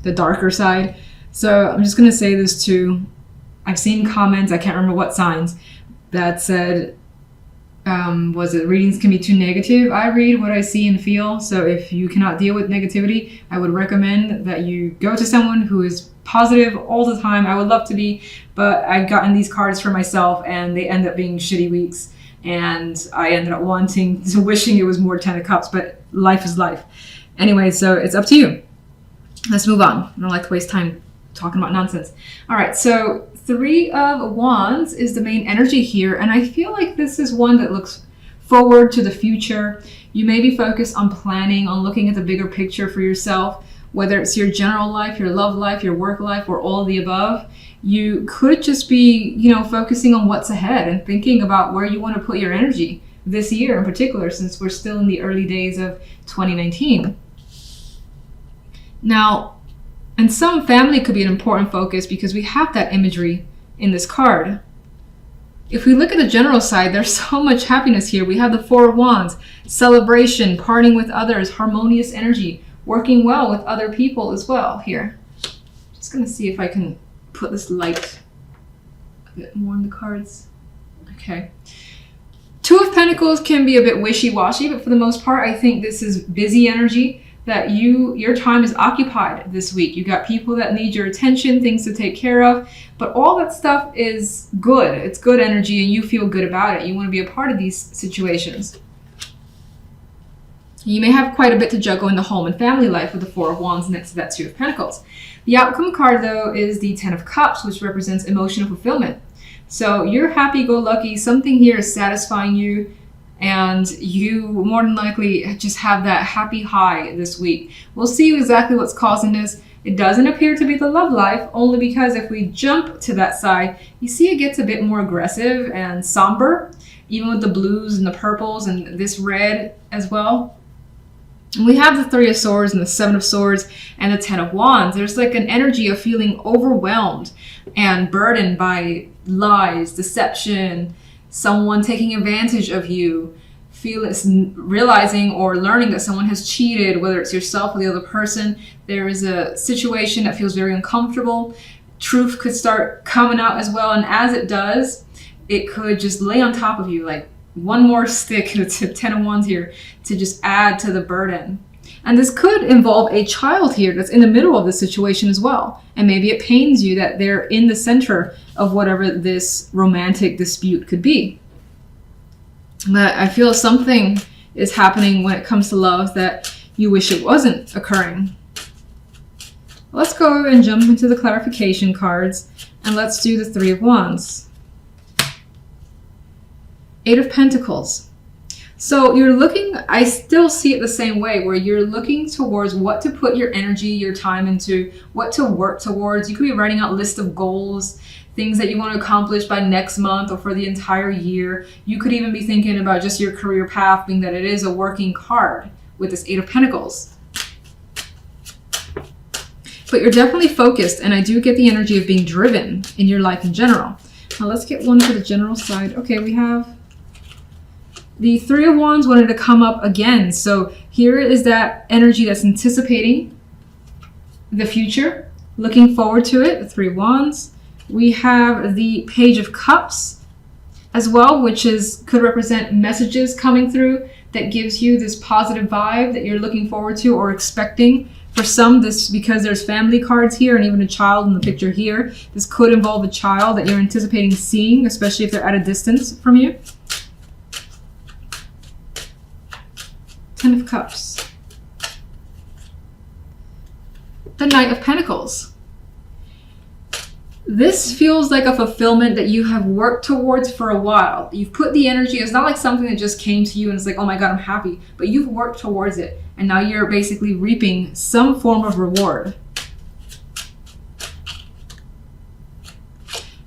the darker side. So I'm just going to say this too. I've seen comments, I can't remember what signs, that said, was it readings can be too negative? I read what I see and feel. So if you cannot deal with negativity, I would recommend that you go to someone who is positive all the time. I would love to be, but I've gotten these cards for myself and they end up being shitty weeks. And I ended up wishing it was more 10 of Cups, but life is life. Anyway, so it's up to you. Let's move on. I don't like to waste time talking about nonsense. All right, so 3 of Wands is the main energy here, and I feel like this is one that looks forward to the future. You may be focused on planning, on looking at the bigger picture for yourself, whether it's your general life, your love life, your work life, or all of the above. You could just be, focusing on what's ahead and thinking about where you want to put your energy this year in particular, since we're still in the early days of 2019. Now, and some family could be an important focus because we have that imagery in this card. If we look at the general side, there's so much happiness here. We have the 4 of Wands, celebration, parting with others, harmonious energy, working well with other people as well here. Just going to see if I can put this light a bit more in the cards. Okay. 2 of Pentacles can be a bit wishy-washy, but for the most part, I think this is busy energy. That your time is occupied this week. You got people that need your attention, things to take care of, but all that stuff is good. It's good energy and you feel good about it. You want to be a part of these situations. You may have quite a bit to juggle in the home and family life with the 4 of Wands next to that 2 of Pentacles. The outcome card though is the 10 of Cups, which represents emotional fulfillment. So you're happy-go-lucky, something here is satisfying you, and you more than likely just have that happy high this week. We'll see exactly what's causing this. It doesn't appear to be the love life, only because if we jump to that side, you see it gets a bit more aggressive and somber, even with the blues and the purples and this red as well. And we have the 3 of Swords and the 7 of Swords and the 10 of Wands. There's like an energy of feeling overwhelmed and burdened by lies, deception, someone taking advantage of you, realizing or learning that someone has cheated, whether it's yourself or the other person. There is a situation that feels very uncomfortable. Truth could start coming out as well, and as it does, it could just lay on top of you like one more stick, the 10 of Wands here, to just add to the burden. And this could involve a child here that's in the middle of the situation as well. And maybe it pains you that they're in the center of whatever this romantic dispute could be. But I feel something is happening when it comes to love that you wish it wasn't occurring. Let's go and jump into the clarification cards, and let's do the 3 of Wands. 8 of Pentacles. So you're looking, I still see it the same way, where you're looking towards what to put your energy, your time into, what to work towards. You could be writing out a list of goals, things that you want to accomplish by next month or for the entire year. You could even be thinking about just your career path, being that it is a working card with this 8 of Pentacles. But you're definitely focused, and I do get the energy of being driven in your life in general. Now let's get one for the general side. Okay, we have the 3 of Wands wanted to come up again. So here is that energy that's anticipating the future, looking forward to it, the 3 of Wands. We have the Page of Cups as well, which could represent messages coming through that gives you this positive vibe that you're looking forward to or expecting. For some, this, because there's family cards here and even a child in the picture here, this could involve a child that you're anticipating seeing, especially if they're at a distance from you. 10 of Cups. The Knight of Pentacles. This feels like a fulfillment that you have worked towards for a while. You've put the energy, it's not like something that just came to you and it's like, oh my God, I'm happy. But you've worked towards it. And now you're basically reaping some form of reward.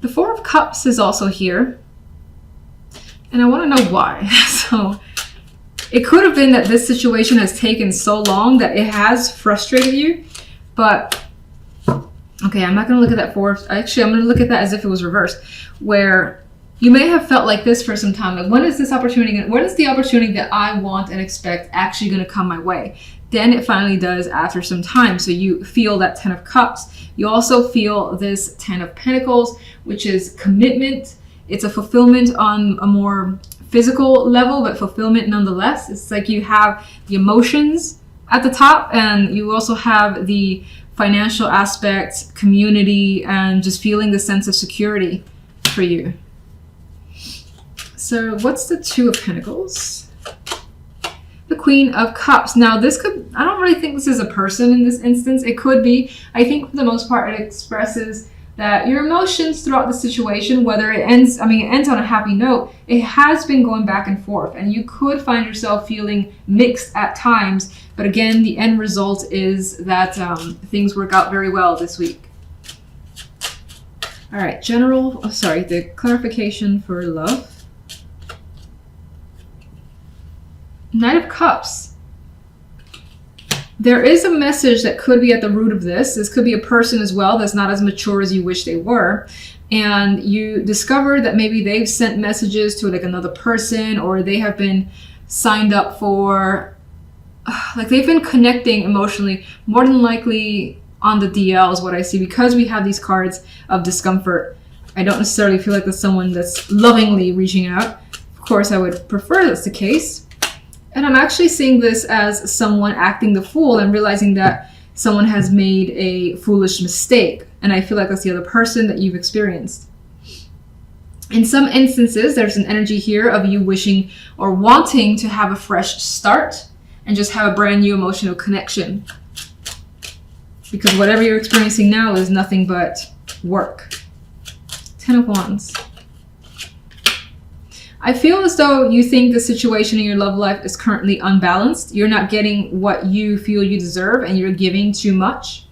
The 4 of Cups is also here. And I want to know why. So it could have been that this situation has taken so long that it has frustrated you. But okay, I'm not going to look at that 4. Actually, I'm going to look at that as if it was reversed, where you may have felt like this for some time. Like, when is this opportunity? When is the opportunity that I want and expect actually going to come my way? then it finally does after some time. So you feel that 10 of Cups. You also feel this 10 of Pentacles, which is commitment. It's a fulfillment on a more physical level, but fulfillment nonetheless. It's like you have the emotions at the top, and you also have the financial aspect, community, and just feeling the sense of security for you. So what's the Two of Pentacles? The Queen of Cups. Now this could, I don't really think this is a person in this instance. It could be. I think for the most part it expresses that your emotions throughout the situation, whether it ends, it ends on a happy note, it has been going back and forth, and you could find yourself feeling mixed at times. But again, the end result is that things work out very well this week. All right, the clarification for love. Knight of Cups. There is a message that could be at the root of this. This could be a person as well that's not as mature as you wish they were. And you discover that maybe they've sent messages to like another person, or they have been signed up for, like they've been connecting emotionally, more than likely on the DL is what I see, because we have these cards of discomfort. I don't necessarily feel like there's someone that's lovingly reaching out. Of course, I would prefer that's the case. And I'm actually seeing this as someone acting the fool and realizing that someone has made a foolish mistake. And I feel like that's the other person that you've experienced. In some instances, there's an energy here of you wishing or wanting to have a fresh start and just have a brand new emotional connection. Because whatever you're experiencing now is nothing but work. 10 of Wands. I feel as though you think the situation in your love life is currently unbalanced. You're not getting what you feel you deserve, and you're giving too much.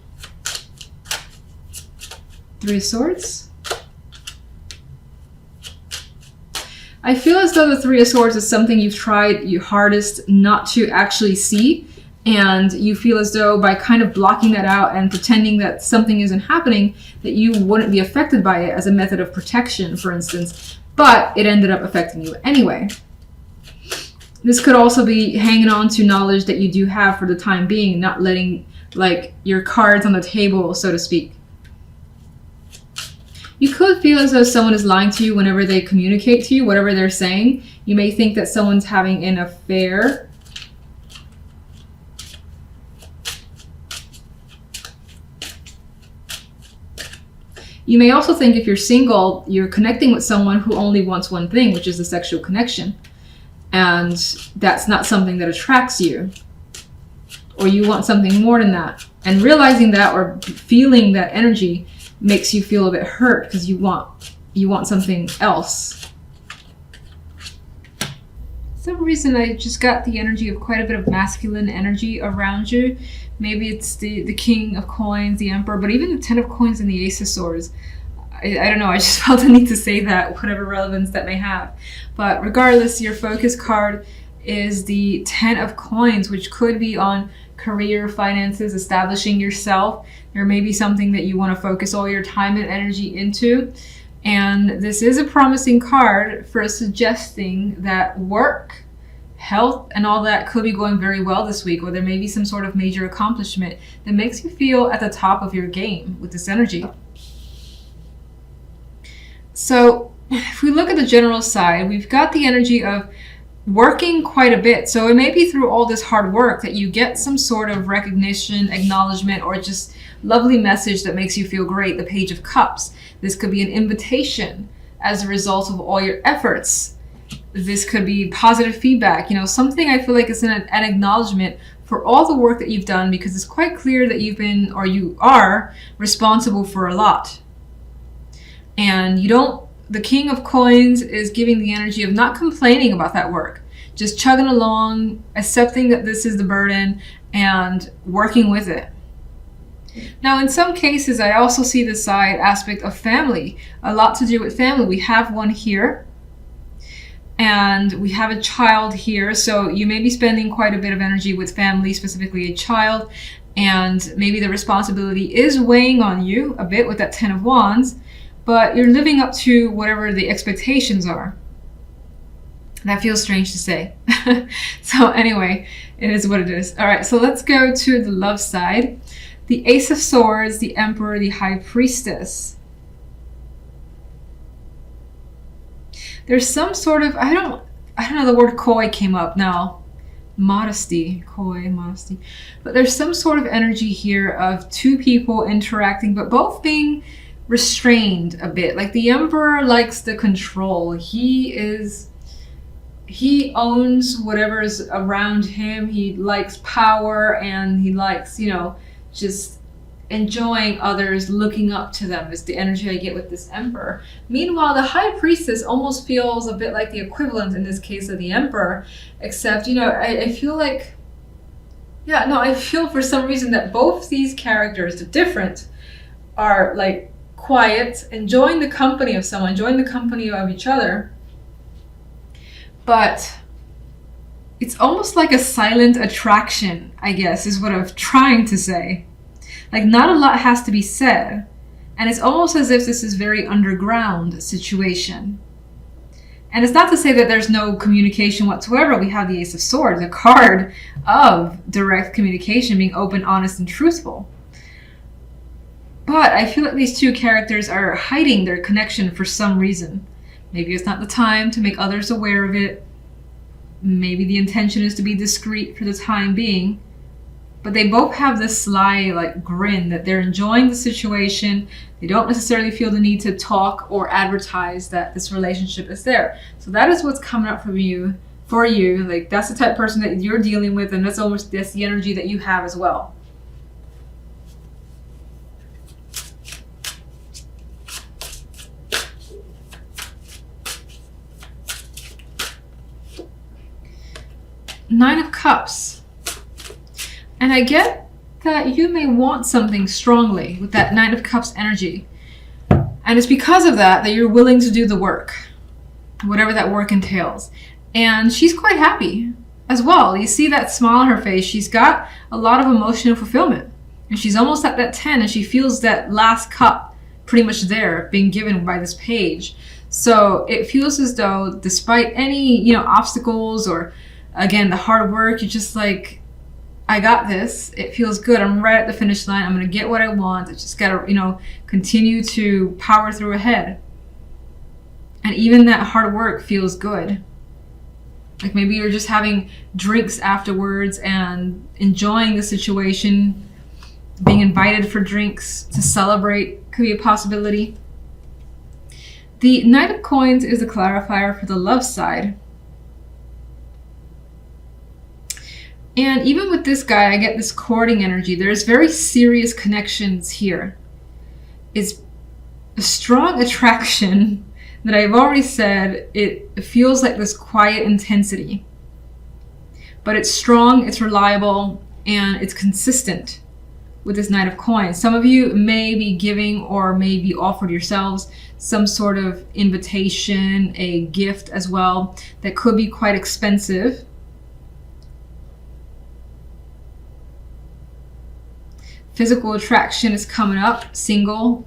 3 of Swords. I feel as though the 3 of Swords is something you've tried your hardest not to actually see, and you feel as though by kind of blocking that out and pretending that something isn't happening, that you wouldn't be affected by it as a method of protection, for instance. But it ended up affecting you anyway. This could also be hanging on to knowledge that you do have for the time being, not letting like your cards on the table, so to speak. You could feel as though someone is lying to you whenever they communicate to you, whatever they're saying. You may think that someone's having an affair. You may also think if you're single, you're connecting with someone who only wants one thing, which is the sexual connection. And that's not something that attracts you. Or you want something more than that. And realizing that or feeling that energy makes you feel a bit hurt because you want something else. For some reason I just got the energy of quite a bit of masculine energy around you. Maybe it's the King of Coins, the Emperor, but even the 10 of Coins and the Ace of Swords. I don't know, I just felt the need to say that, whatever relevance that may have. But regardless, your focus card is the 10 of Coins, which could be on career, finances, establishing yourself. There may be something that you want to focus all your time and energy into. And this is a promising card for suggesting that work, health, and all that could be going very well this week, or there may be some sort of major accomplishment that makes you feel at the top of your game with this energy. So if we look at the general side, we've got the energy of working quite a bit. So it may be through all this hard work that you get some sort of recognition, acknowledgement, or just lovely message that makes you feel great. The Page of Cups. This could be an invitation as a result of all your efforts. This could be positive feedback, something I feel like is an acknowledgement for all the work that you've done, because it's quite clear that you've been, or you are, responsible for a lot. And the King of Coins is giving the energy of not complaining about that work, just chugging along, accepting that this is the burden, and working with it. Now, in some cases, I also see the side aspect of family, a lot to do with family. We have one here. And we have a child here, so you may be spending quite a bit of energy with family, specifically a child, and maybe the responsibility is weighing on you a bit with that 10 of Wands, but you're living up to whatever the expectations are. That feels strange to say. So anyway, It is what it is. All right, so let's go to the love side. The Ace of Swords, the Emperor, the High Priestess. There's some sort of, I don't know, the word coy came up now. Modesty, coy, modesty. But there's some sort of energy here of two people interacting, but both being restrained a bit. Like the Emperor likes the control. He owns whatever is around him. He likes power, and he likes, just enjoying others, looking up to them is the energy I get with this Emperor. Meanwhile, the High Priestess almost feels a bit like the equivalent in this case of the Emperor, except, I feel like, I feel for some reason that both these characters, the different, are like quiet, enjoying the company of someone, enjoying the company of each other. But it's almost like a silent attraction, I guess, is what I'm trying to say. Like, not a lot has to be said. And it's almost as if this is a very underground situation. And it's not to say that there's no communication whatsoever. We have the Ace of Swords, a card of direct communication, being open, honest, and truthful. But I feel like these two characters are hiding their connection for some reason. Maybe it's not the time to make others aware of it. Maybe the intention is to be discreet for the time being. But they both have this sly, grin that they're enjoying the situation. They don't necessarily feel the need to talk or advertise that this relationship is there. So that is what's coming up for you. Like, that's the type of person that you're dealing with, and that's the energy that you have as well. Nine of Cups. And I get that you may want something strongly with that Nine of Cups energy. And it's because of that you're willing to do the work, whatever that work entails. And she's quite happy as well. You see that smile on her face. She's got a lot of emotional fulfillment. And she's almost at that 10, and she feels that last cup pretty much there being given by this page. So it feels as though despite any, obstacles or, again, the hard work, you're just like, I got this. It feels good. I'm right at the finish line. I'm going to get what I want. I just got to, continue to power through ahead. And even that hard work feels good. Like maybe you're just having drinks afterwards and enjoying the situation. Being invited for drinks to celebrate could be a possibility. The Knight of Coins is a clarifier for the love side. And even with this guy, I get this courting energy. There's very serious connections here. It's a strong attraction that I've already said. It feels like this quiet intensity. But it's strong, it's reliable, and it's consistent with this Knight of Coins. Some of you may be giving or may be offered yourselves some sort of invitation, a gift as well, that could be quite expensive. Physical attraction is coming up, single.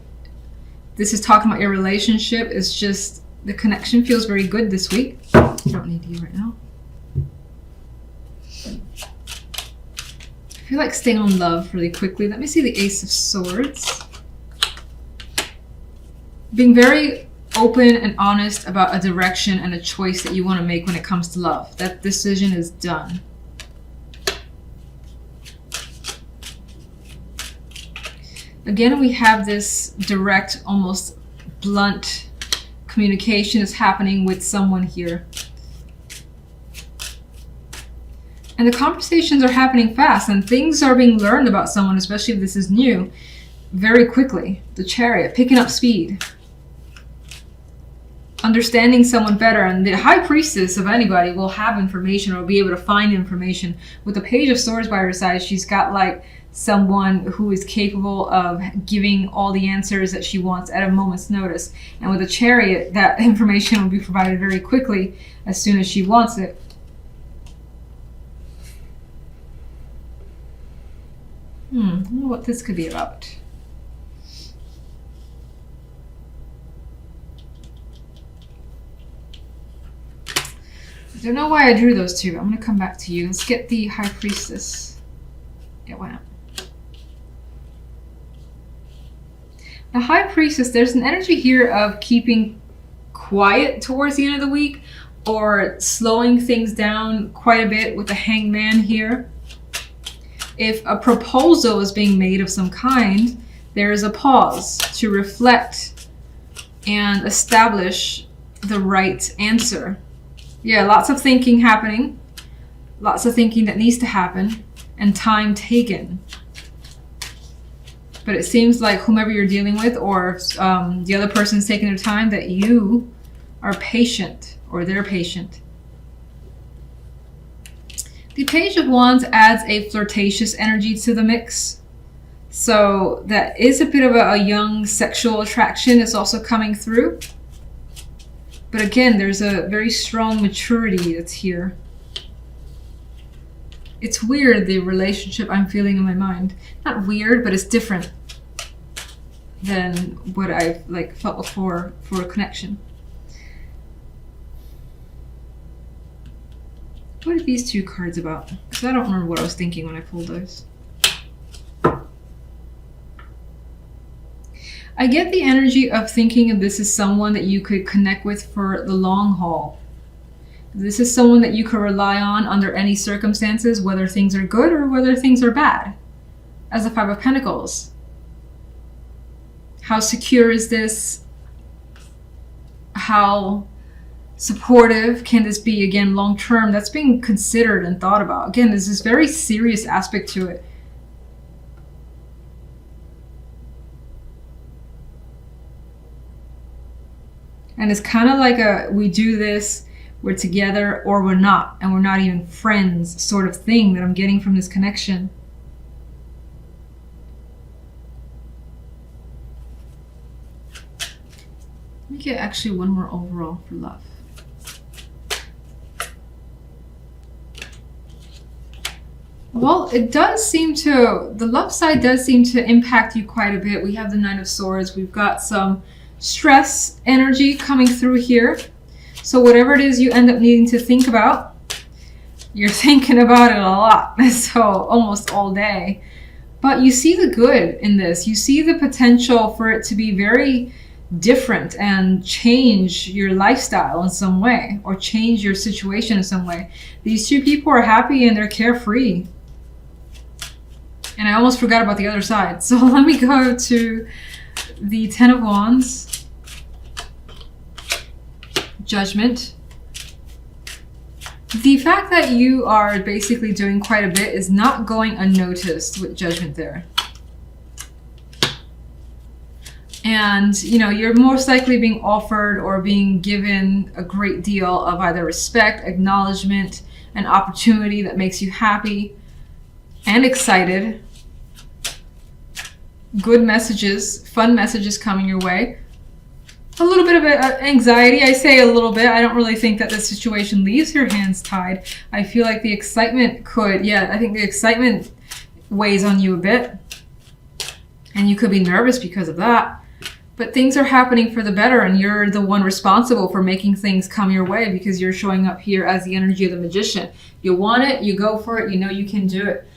This is talking about your relationship. It's just the connection feels very good this week. I don't need you right now. I feel like staying on love really quickly. Let me see the Ace of Swords. Being very open and honest about a direction and a choice that you want to make when it comes to love. That decision is done. Again, we have this direct, almost blunt communication is happening with someone here. And the conversations are happening fast, and things are being learned about someone, especially if this is new, very quickly. The Chariot, picking up speed. Understanding someone better, and the High Priestess of anybody will have information or be able to find information. With the Page of Swords by her side, she's got someone who is capable of giving all the answers that she wants at a moment's notice. And with a Chariot, that information will be provided very quickly as soon as she wants it. I wonder what this could be about. I don't know why I drew those two. I'm going to come back to you. Let's get the High Priestess. Yeah, why not? The High Priestess, there's an energy here of keeping quiet towards the end of the week, or slowing things down quite a bit with the Hangman here. If a proposal is being made of some kind, there is a pause to reflect and establish the right answer. Yeah, lots of thinking happening, lots of thinking that needs to happen, and time taken. But it seems like whomever you're dealing with, or the other person's taking their time, that you are patient, or they're patient. The Page of Wands adds a flirtatious energy to the mix. So that is a bit of a young sexual attraction is also coming through. But again, there's a very strong maturity that's here. It's weird, the relationship I'm feeling in my mind. Not weird, but it's different than what I've felt before for a connection. What are these two cards about? Because I don't remember what I was thinking when I pulled those. I get the energy of thinking of this as someone that you could connect with for the long haul. This is someone that you could rely on under any circumstances, whether things are good or whether things are bad. As the Five of Pentacles. How secure is this? How supportive can this be? Again, long term, that's being considered and thought about. Again, there's this very serious aspect to it. And it's kind of like a, we do this, we're together, or we're not, and we're not even friends sort of thing that I'm getting from this connection. Let me get actually one more overall for love. Well, it does seem to, the love side does seem to impact you quite a bit. We have the Nine of Swords. We've got some stress energy coming through here. So whatever it is you end up needing to think about, you're thinking about it a lot. So almost all day. But you see the good in this. You see the potential for it to be very different and change your lifestyle in some way, or change your situation in some way. These two people are happy and they're carefree. And I almost forgot about the other side. So let me go to the Ten of Wands, Judgment. The fact that you are basically doing quite a bit is not going unnoticed with Judgment there. And, you know, you're most likely being offered or being given a great deal of either respect, acknowledgement, an opportunity that makes you happy and excited. Good messages, fun messages coming your way. A little bit of anxiety. I say a little bit. I don't really think that the situation leaves your hands tied. I feel like the excitement could, I think the excitement weighs on you a bit. And you could be nervous because of that. But things are happening for the better, and you're the one responsible for making things come your way because you're showing up here as the energy of the Magician. You want it, you go for it, you know you can do it.